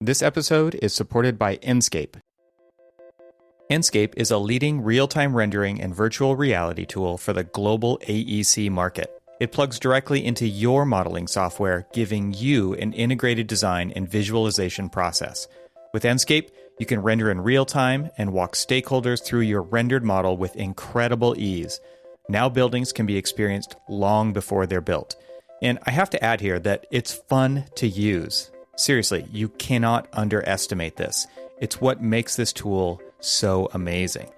This episode is supported by Enscape. Enscape is a leading real-time rendering and virtual reality tool for the global AEC market. It plugs directly into your modeling software, giving you an integrated design and visualization process. With Enscape, you can render in real time and walk stakeholders through your rendered model with incredible ease. Now buildings can be experienced long before they're built. And I have to add here that it's fun to use. Seriously, you cannot underestimate this. It's what makes this tool so amazing.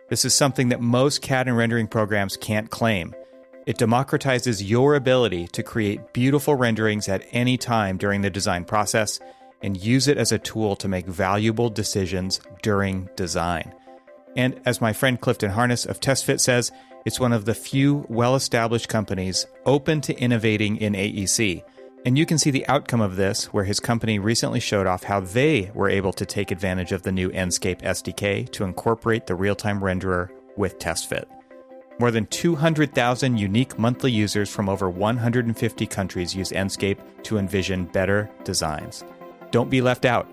This is something that most CAD and rendering programs can't claim. It democratizes your ability to create beautiful renderings at any time during the design process and use it as a tool to make valuable decisions during design. And as my friend Clifton Harness of TestFit says, it's one of the few well-established companies open to innovating in AEC. And you can see the outcome of this, where his company recently showed off how they were able to take advantage of the new Enscape SDK to incorporate the real-time renderer with TestFit. More than 200,000 unique monthly users from over 150 countries use Enscape to envision better designs. Don't be left out.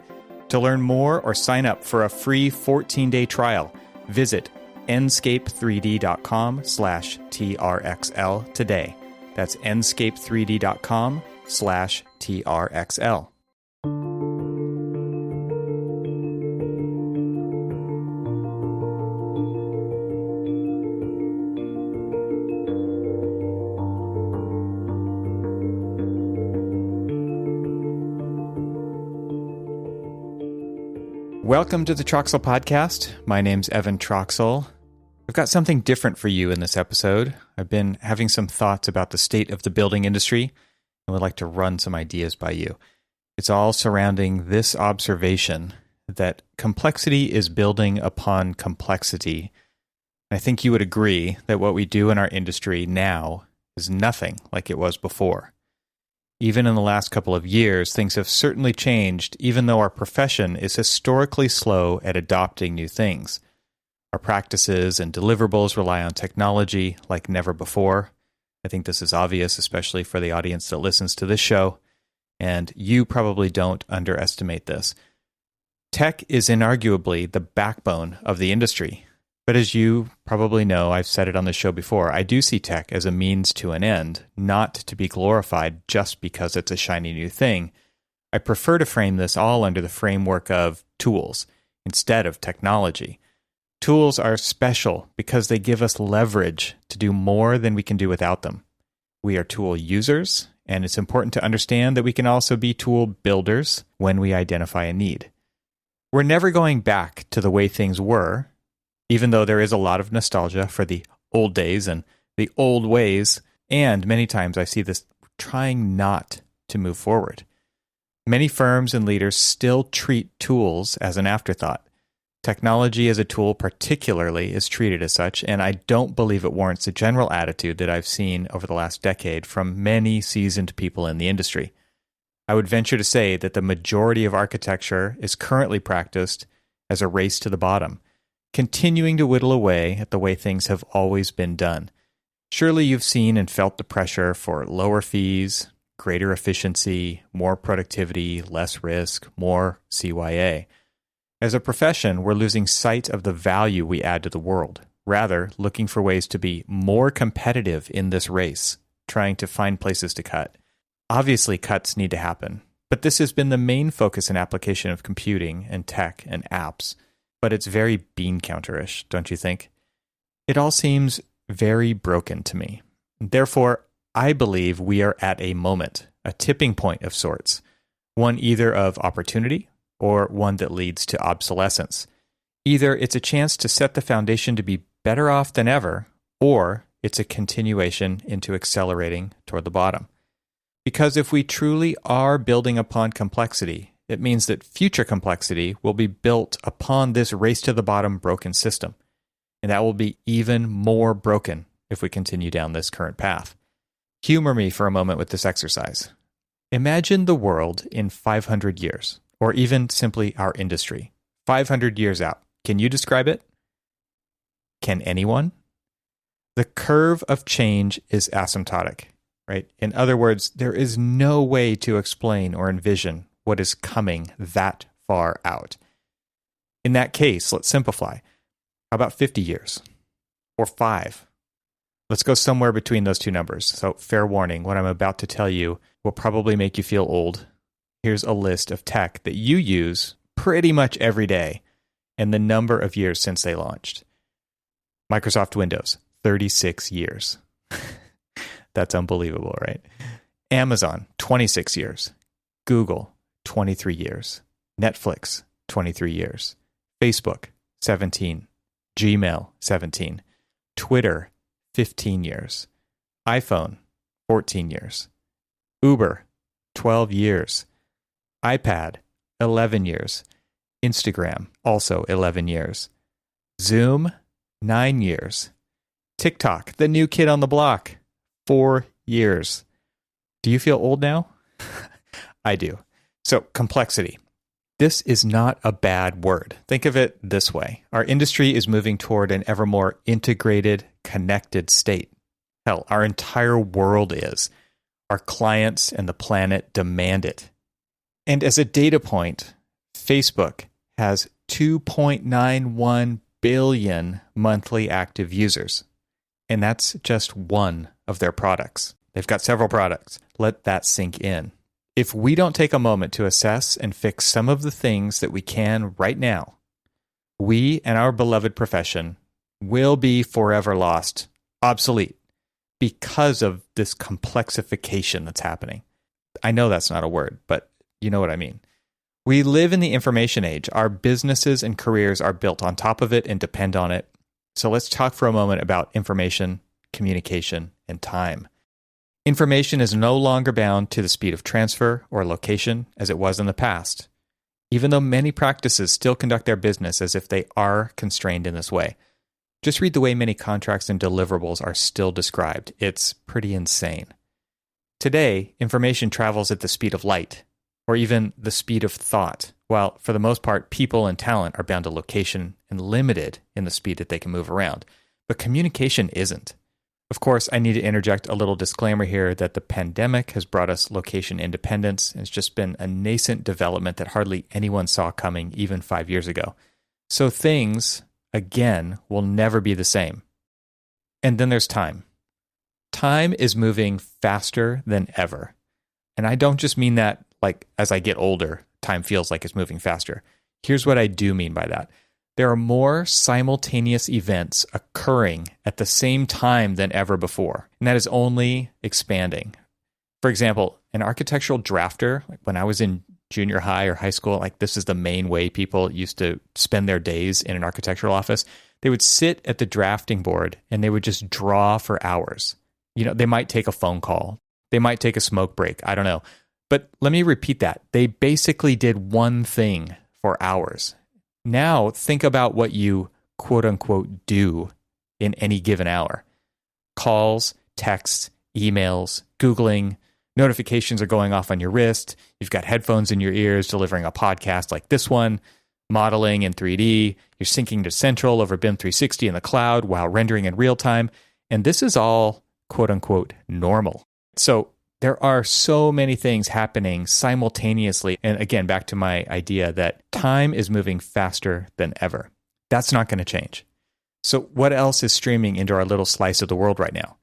To learn more or sign up for a free 14-day trial, visit enscape3d.com/TRXL today. That's enscape3d.com/TRXL. Welcome to the Troxel Podcast. My name's Evan Troxel. I've got something different for you in this episode. I've been having some thoughts about the state of the building industry and would like to run some ideas by you. It's all surrounding this observation that complexity is building upon complexity. I think you would agree that what we do in our industry now is nothing like it was before. Even in the last couple of years, things have certainly changed, even though our profession is historically slow at adopting new things. Our practices and deliverables rely on technology like never before. I think this is obvious, especially for the audience that listens to this show, and you probably don't underestimate this. Tech is inarguably the backbone of the industry. But as you probably know, I've said it on the show before, I do see tech as a means to an end, not to be glorified just because it's a shiny new thing. I prefer to frame this all under the framework of tools instead of technology. Tools are special because they give us leverage to do more than we can do without them. We are tool users, and it's important to understand that we can also be tool builders when we identify a need. We're never going back to the way things were, even though there is a lot of nostalgia for the old days and the old ways, and many times I see this trying not to move forward. Many firms and leaders still treat tools as an afterthought. Technology as a tool particularly is treated as such, and I don't believe it warrants the general attitude that I've seen over the last decade from many seasoned people in the industry. I would venture to say that the majority of architecture is currently practiced as a race to the bottom, continuing to whittle away at the way things have always been done. Surely you've seen and felt the pressure for lower fees, greater efficiency, more productivity, less risk, more CYA. As a profession, we're losing sight of the value we add to the world, rather looking for ways to be more competitive in this race, trying to find places to cut. Obviously, cuts need to happen, but this has been the main focus and application of computing and tech and apps. But it's very bean counter-ish, don't you think? It all seems very broken to me. Therefore, I believe we are at a moment, a tipping point of sorts, one either of opportunity or one that leads to obsolescence. Either it's a chance to set the foundation to be better off than ever, or it's a continuation into accelerating toward the bottom. Because if we truly are building upon complexity, it means that future complexity will be built upon this race to the bottom broken system. And that will be even more broken if we continue down this current path. Humor me for a moment with this exercise. Imagine the world in 500 years, or even simply our industry. 500 years out. Can you describe it? Can anyone? The curve of change is asymptotic, right? In other words, there is no way to explain or envision what is coming that far out. In that case, let's simplify. How about 50 years? Or 5? Let's go somewhere between those two numbers. So fair warning, what I'm about to tell you will probably make you feel old. Here's a list of tech that you use pretty much every day and the number of years since they launched. Microsoft Windows, 36 years. That's unbelievable, right? Amazon, 26 years. Google, 23 years. Netflix, 23 years. Facebook, 17. Gmail, 17. Twitter, 15 years. iPhone, 14 years. Uber, 12 years. iPad, 11 years. Instagram, also 11 years. Zoom, 9 years. TikTok, the new kid on the block, 4 years. Do you feel old now? I do. So, complexity. This is not a bad word. Think of it this way. Our industry is moving toward an ever more integrated, connected state. Hell, our entire world is. Our clients and the planet demand it. And as a data point, Facebook has 2.91 billion monthly active users. And that's just one of their products. They've got several products. Let that sink in. If we don't take a moment to assess and fix some of the things that we can right now, we and our beloved profession will be forever lost, obsolete, because of this complexification that's happening. I know that's not a word, but you know what I mean. We live in the information age. Our businesses and careers are built on top of it and depend on it. So let's talk for a moment about information, communication, and time. Information is no longer bound to the speed of transfer or location as it was in the past, even though many practices still conduct their business as if they are constrained in this way. Just read the way many contracts and deliverables are still described. It's pretty insane. Today, information travels at the speed of light, or even the speed of thought, while for the most part, people and talent are bound to location and limited in the speed that they can move around. But communication isn't. Of course, I need to interject a little disclaimer here that the pandemic has brought us location independence. It's just been a nascent development that hardly anyone saw coming even 5 years ago. So things, again, will never be the same. And then there's time. Time is moving faster than ever. And I don't just mean that like as I get older, time feels like it's moving faster. Here's what I do mean by that. There are more simultaneous events occurring at the same time than ever before, and that is only expanding. For example, an architectural drafter, like when I was in junior high or high school, like this is the main way people used to spend their days in an architectural office. They would sit at the drafting board and they would just draw for hours. You know, they might take a phone call. They might take a smoke break. I don't know. But let me repeat that. They basically did one thing for hours. Now, think about what you quote unquote do in any given hour. Calls, texts, emails, Googling, notifications are going off on your wrist. You've got headphones in your ears delivering a podcast like this one, modeling in 3D. You're syncing to Central over BIM 360 in the cloud while rendering in real time. And this is all quote unquote normal. So there are so many things happening simultaneously. And again, back to my idea that time is moving faster than ever. That's not going to change. So what else is streaming into our little slice of the world right now?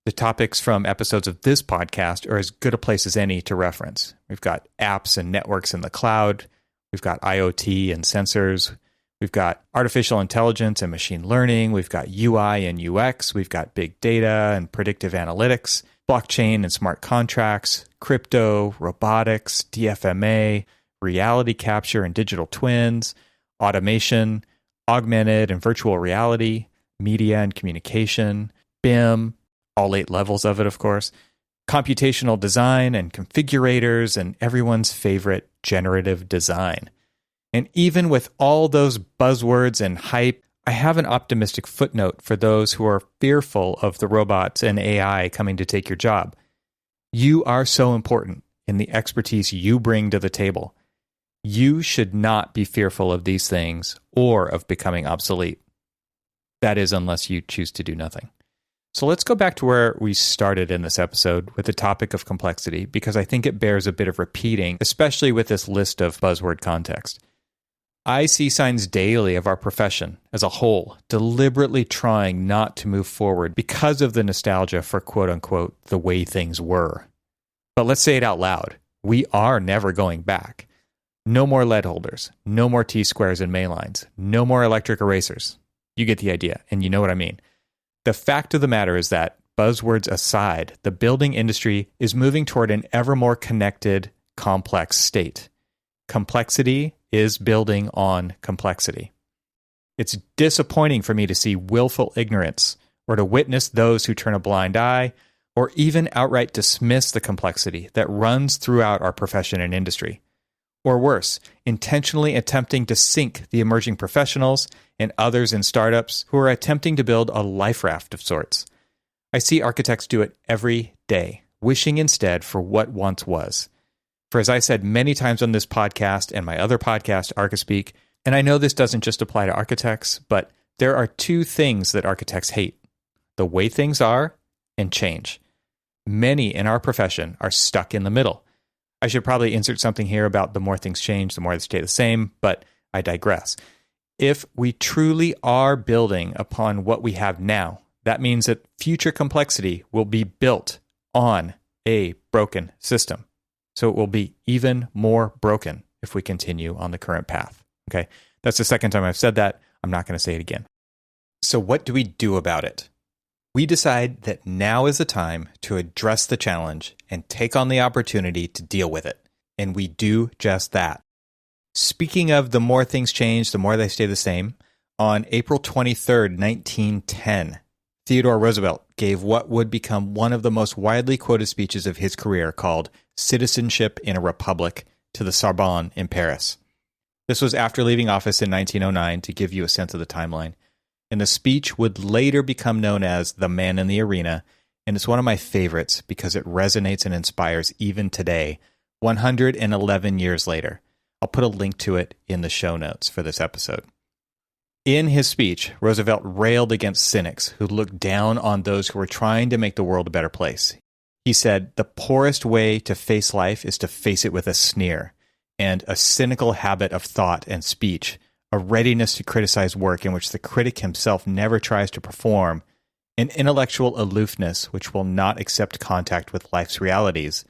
The topics from episodes of this podcast are as good a place as any to reference. We've got apps and networks in the cloud. We've got IoT and sensors. We've got artificial intelligence and machine learning. We've got UI and UX. We've got big data and predictive analytics, blockchain and smart contracts, crypto, robotics, DFMA, reality capture and digital twins, automation, augmented and virtual reality, media and communication, BIM, all 8 levels of it, of course, computational design and configurators, and everyone's favorite generative design. And even with all those buzzwords and hype, I have an optimistic footnote for those who are fearful of the robots and AI coming to take your job. You are so important in the expertise you bring to the table. You should not be fearful of these things or of becoming obsolete. That is, unless you choose to do nothing. So let's go back to where we started in this episode with the topic of complexity, because I think it bears a bit of repeating, especially with this list of buzzword context. I see signs daily of our profession as a whole deliberately trying not to move forward because of the nostalgia for quote unquote the way things were. But let's say it out loud. We are never going back. No more lead holders, no more T-squares and May lines, no more electric erasers. You get the idea, and you know what I mean. The fact of the matter is that, buzzwords aside, the building industry is moving toward an ever more connected, complex state. Complexity is building on complexity. It's disappointing for me to see willful ignorance, or to witness those who turn a blind eye, or even outright dismiss the complexity that runs throughout our profession and industry. Or worse, intentionally attempting to sink the emerging professionals and others in startups who are attempting to build a life raft of sorts. I see architects do it every day, wishing instead for what once was. For as I said many times on this podcast and my other podcast, Archispeak, and I know this doesn't just apply to architects, but there are two things that architects hate: the way things are and change. Many in our profession are stuck in the middle. I should probably insert something here about the more things change, the more they stay the same, but I digress. If we truly are building upon what we have now, that means that future complexity will be built on a broken system. So it will be even more broken if we continue on the current path. Okay, that's the second time I've said that. I'm not going to say it again. So what do we do about it? We decide that now is the time to address the challenge and take on the opportunity to deal with it. And we do just that. Speaking of the more things change, the more they stay the same, on April 23rd, 1910, Theodore Roosevelt gave what would become one of the most widely quoted speeches of his career, called Citizenship in a Republic, to the Sorbonne in Paris. This was after leaving office in 1909, to give you a sense of the timeline. And the speech would later become known as The Man in the Arena, and it's one of my favorites because it resonates and inspires even today, 111 years later. I'll put a link to it in the show notes for this episode. In his speech, Roosevelt railed against cynics who looked down on those who were trying to make the world a better place. He said, "The poorest way to face life is to face it with a sneer, and a cynical habit of thought and speech, a readiness to criticize work in which the critic himself never tries to perform, an intellectual aloofness which will not accept contact with life's realities.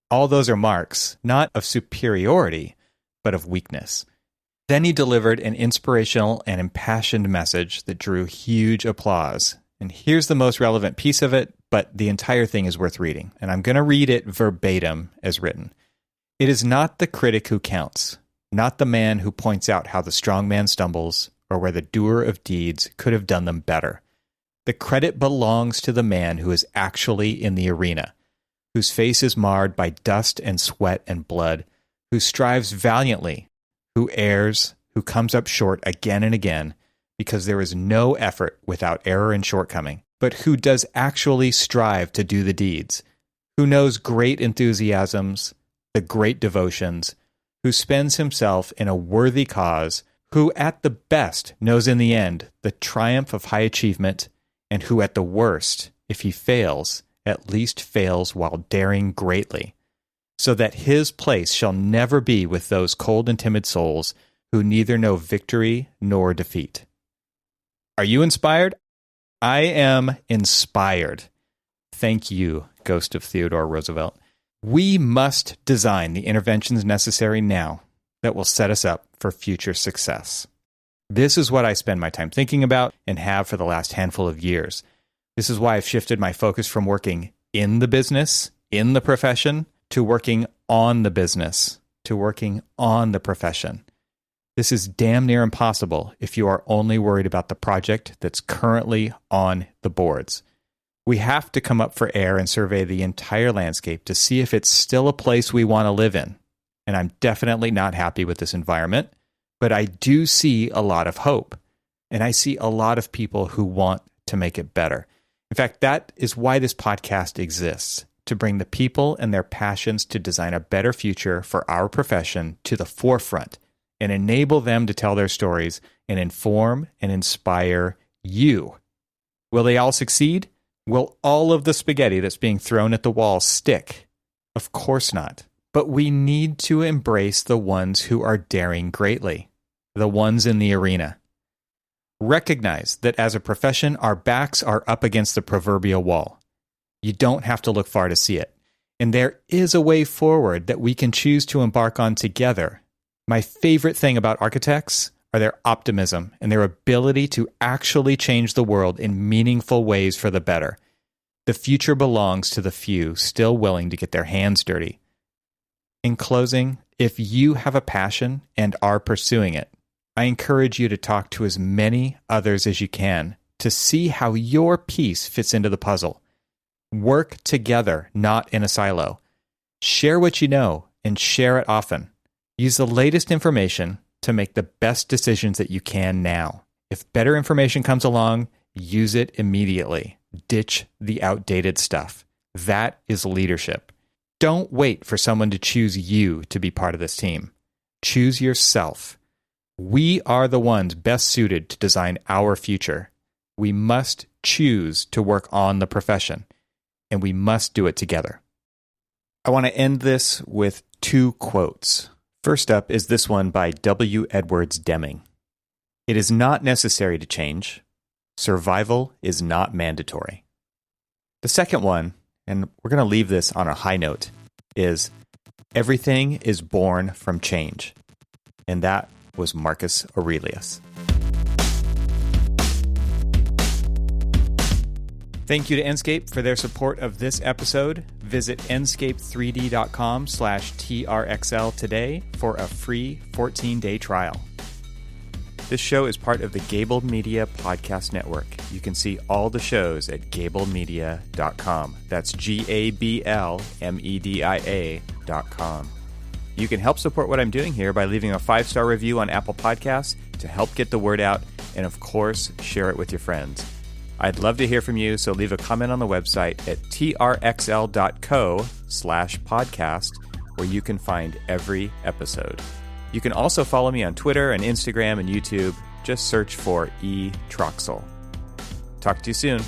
All those are marks, not of superiority, but of weakness." Then he delivered an inspirational and impassioned message that drew huge applause. And here's the most relevant piece of it, but the entire thing is worth reading. And I'm going to read it verbatim as written. "It is not the critic who counts, not the man who points out how the strong man stumbles, or where the doer of deeds could have done them better. The credit belongs to the man who is actually in the arena, whose face is marred by dust and sweat and blood, who strives valiantly, who errs, who comes up short again and again, because there is no effort without error and shortcoming, but who does actually strive to do the deeds, who knows great enthusiasms, the great devotions, who spends himself in a worthy cause, who at the best knows in the end the triumph of high achievement, and who at the worst, if he fails, at least fails while daring greatly, so that his place shall never be with those cold and timid souls who neither know victory nor defeat." Are you inspired? I am inspired. Thank you, ghost of Theodore Roosevelt. We must design the interventions necessary now that will set us up for future success. This is what I spend my time thinking about and have for the last handful of years. This is why I've shifted my focus from working in the business, in the profession, to working on the business, to working on the profession. This is damn near impossible if you are only worried about the project that's currently on the boards. We have to come up for air and survey the entire landscape to see if it's still a place we want to live in. And I'm definitely not happy with this environment, but I do see a lot of hope. And I see a lot of people who want to make it better. In fact, that is why this podcast exists, to bring the people and their passions to design a better future for our profession to the forefront and enable them to tell their stories and inform and inspire you. Will they all succeed? Will all of the spaghetti that's being thrown at the wall stick? Of course not. But we need to embrace the ones who are daring greatly, the ones in the arena. Recognize that as a profession, our backs are up against the proverbial wall. You don't have to look far to see it. And there is a way forward that we can choose to embark on together. My favorite thing about architects are their optimism and their ability to actually change the world in meaningful ways for the better. The future belongs to the few still willing to get their hands dirty. In closing, if you have a passion and are pursuing it, I encourage you to talk to as many others as you can to see how your piece fits into the puzzle. Work together, not in a silo. Share what you know and share it often. Use the latest information to make the best decisions that you can now. If better information comes along, use it immediately. Ditch the outdated stuff. That is leadership. Don't wait for someone to choose you to be part of this team. Choose yourself. We are the ones best suited to design our future. We must choose to work on the profession, and we must do it together. I want to end this with 2 quotes. First up is this one by W. Edwards Deming. It is not necessary to change. Survival is not mandatory. The second one, and we're going to leave this on a high note, is everything is born from change. And that was Marcus Aurelius. Thank you to Enscape for their support of this episode. Visit enscape3d.com/TRXL today for a free 14-day trial. This show is part of the Gable Media Podcast Network. You can see all the shows at gablemedia.com. That's GABLMEDIA.com. You can help support what I'm doing here by leaving a 5-star review on Apple Podcasts to help get the word out, and of course, share it with your friends. I'd love to hear from you, so leave a comment on the website at trxl.co/podcast, where you can find every episode. You can also follow me on Twitter and Instagram and YouTube. Just search for Troxel. Talk to you soon.